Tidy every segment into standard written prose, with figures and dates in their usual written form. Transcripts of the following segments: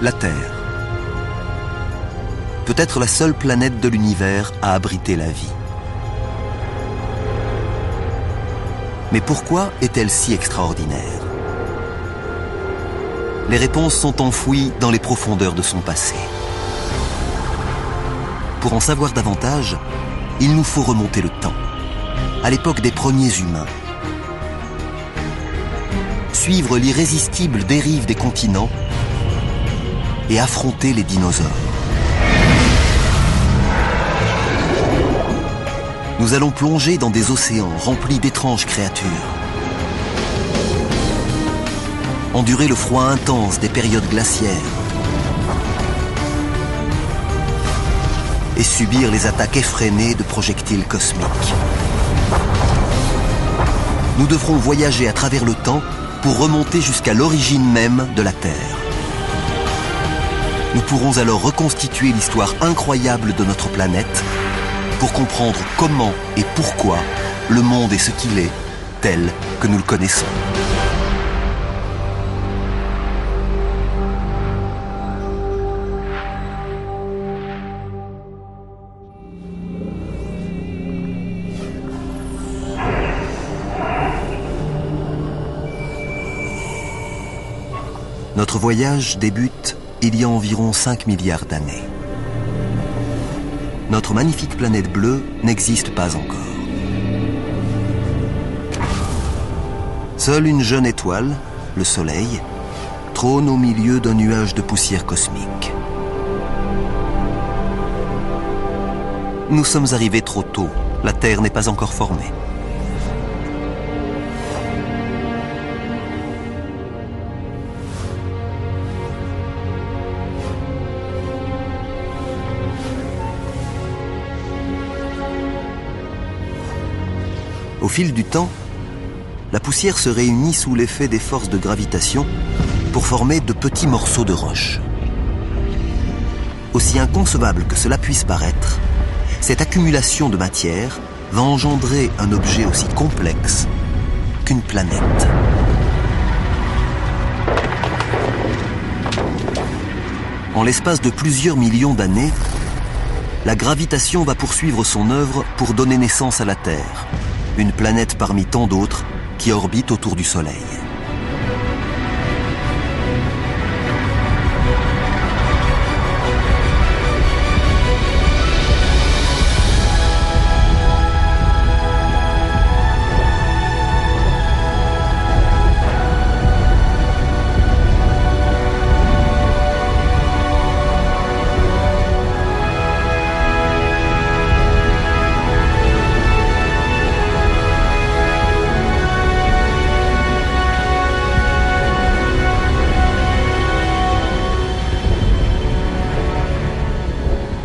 La Terre. Peut-être la seule planète de l'univers à abriter la vie. Mais pourquoi est-elle si extraordinaire? Les réponses sont enfouies dans les profondeurs de son passé. Pour en savoir davantage, il nous faut remonter le temps, à l'époque des premiers humains. Suivre l'irrésistible dérive des continents et affronter les dinosaures. Nous allons plonger dans des océans remplis d'étranges créatures. Endurer le froid intense des périodes glaciaires. Et subir les attaques effrénées de projectiles cosmiques. Nous devrons voyager à travers le temps pour remonter jusqu'à l'origine même de la Terre. Nous pourrons alors reconstituer l'histoire incroyable de notre planète pour comprendre comment et pourquoi le monde est ce qu'il est, tel que nous le connaissons. Notre voyage débute il y a environ 5 milliards d'années. Notre magnifique planète bleue n'existe pas encore. Seule une jeune étoile, le Soleil, trône au milieu d'un nuage de poussière cosmique. Nous sommes arrivés trop tôt. La Terre n'est pas encore formée. Au fil du temps, la poussière se réunit sous l'effet des forces de gravitation pour former de petits morceaux de roche. Aussi inconcevable que cela puisse paraître, cette accumulation de matière va engendrer un objet aussi complexe qu'une planète. En l'espace de plusieurs millions d'années, la gravitation va poursuivre son œuvre pour donner naissance à la Terre. Une planète parmi tant d'autres qui orbite autour du Soleil.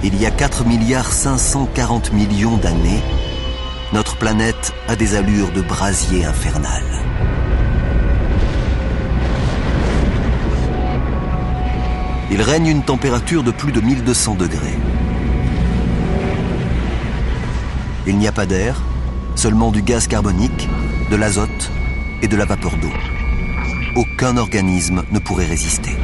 Il y a 4,540 milliards d'années, notre planète a des allures de brasier infernal. Il règne une température de plus de 1200 degrés. Il n'y a pas d'air, seulement du gaz carbonique, de l'azote et de la vapeur d'eau. Aucun organisme ne pourrait résister.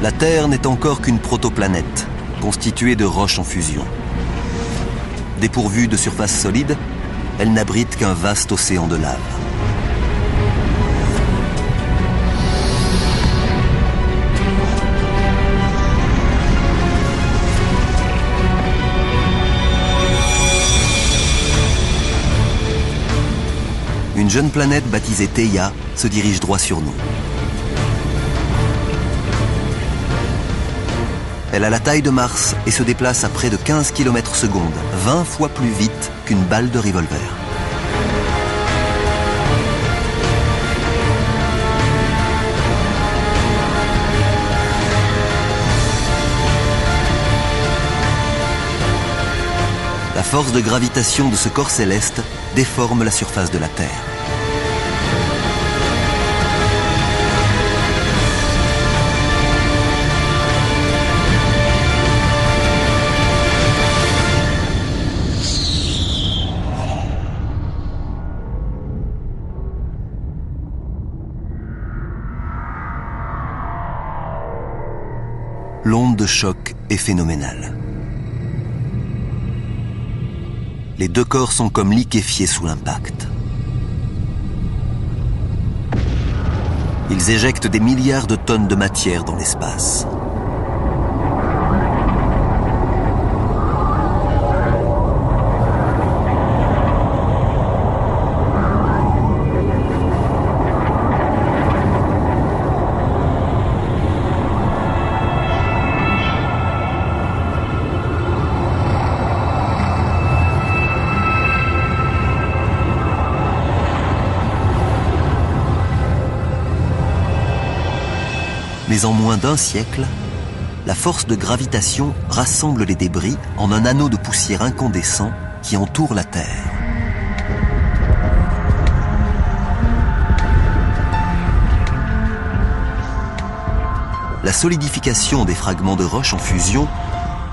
La Terre n'est encore qu'une protoplanète, constituée de roches en fusion. Dépourvue de surface solide, elle n'abrite qu'un vaste océan de lave. Une jeune planète baptisée Theia se dirige droit sur nous. Elle a la taille de Mars et se déplace à près de 15 km/s, 20 fois plus vite qu'une balle de revolver. La force de gravitation de ce corps céleste déforme la surface de la Terre. l'onde de choc est phénoménale. Les deux corps sont comme liquéfiés sous l'impact. Ils éjectent des milliards de tonnes de matière dans l'espace. Mais en moins d'un siècle, la force de gravitation rassemble les débris en un anneau de poussière incandescent qui entoure la Terre. La solidification des fragments de roche en fusion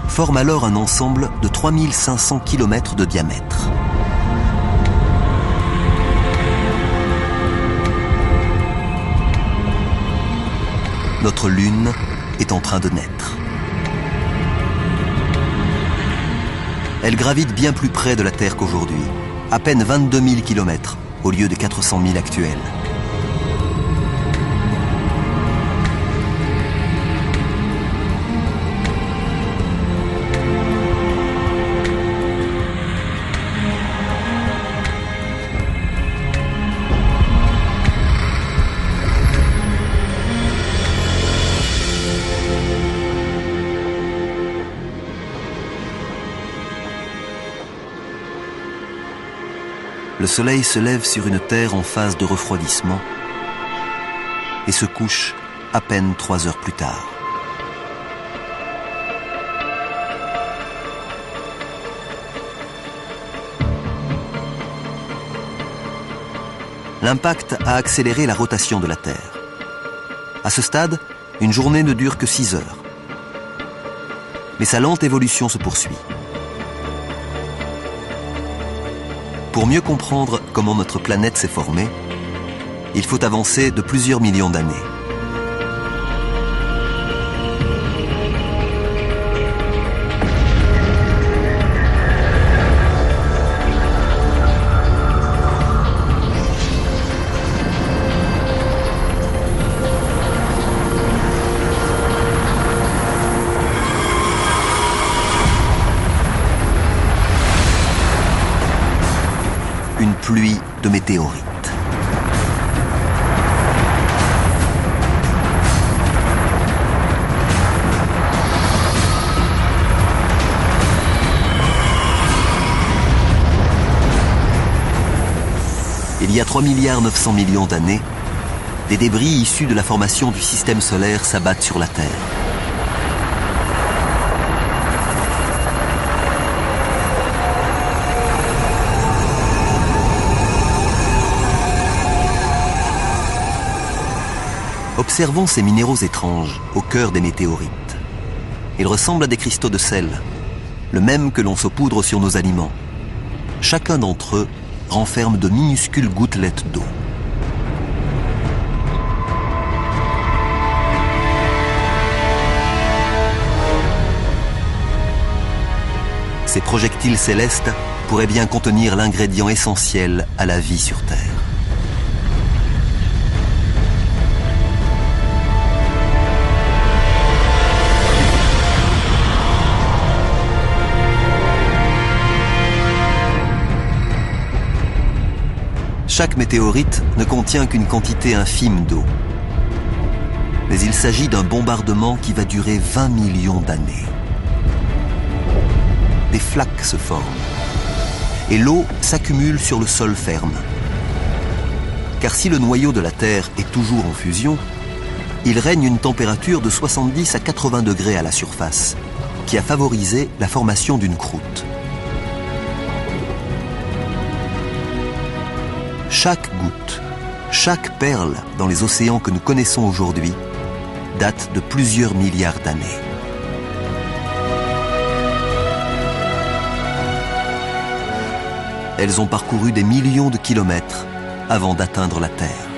forme alors un ensemble de 3500 km de diamètre. Notre Lune est en train de naître. Elle gravite bien plus près de la Terre qu'aujourd'hui, à peine 22 000 km au lieu des 400 000 actuels. Le soleil se lève sur une Terre en phase de refroidissement et se couche à peine 3 heures plus tard. L'impact a accéléré la rotation de la Terre. À ce stade, une journée ne dure que 6 heures. Mais sa lente évolution se poursuit. Pour mieux comprendre comment notre planète s'est formée, il faut avancer de plusieurs millions d'années. Une pluie de météorites. Il y a 3,9 milliards d'années, des débris issus de la formation du système solaire s'abattent sur la Terre. Observons ces minéraux étranges au cœur des météorites. Ils ressemblent à des cristaux de sel, le même que l'on saupoudre sur nos aliments. Chacun d'entre eux renferme de minuscules gouttelettes d'eau. Ces projectiles célestes pourraient bien contenir l'ingrédient essentiel à la vie sur Terre. Chaque météorite ne contient qu'une quantité infime d'eau. Mais il s'agit d'un bombardement qui va durer 20 millions d'années. Des flaques se forment et l'eau s'accumule sur le sol ferme. Car si le noyau de la Terre est toujours en fusion, il règne une température de 70 à 80 degrés à la surface, qui a favorisé la formation d'une croûte. Chaque goutte, chaque perle dans les océans que nous connaissons aujourd'hui date de plusieurs milliards d'années. Elles ont parcouru des millions de kilomètres avant d'atteindre la Terre.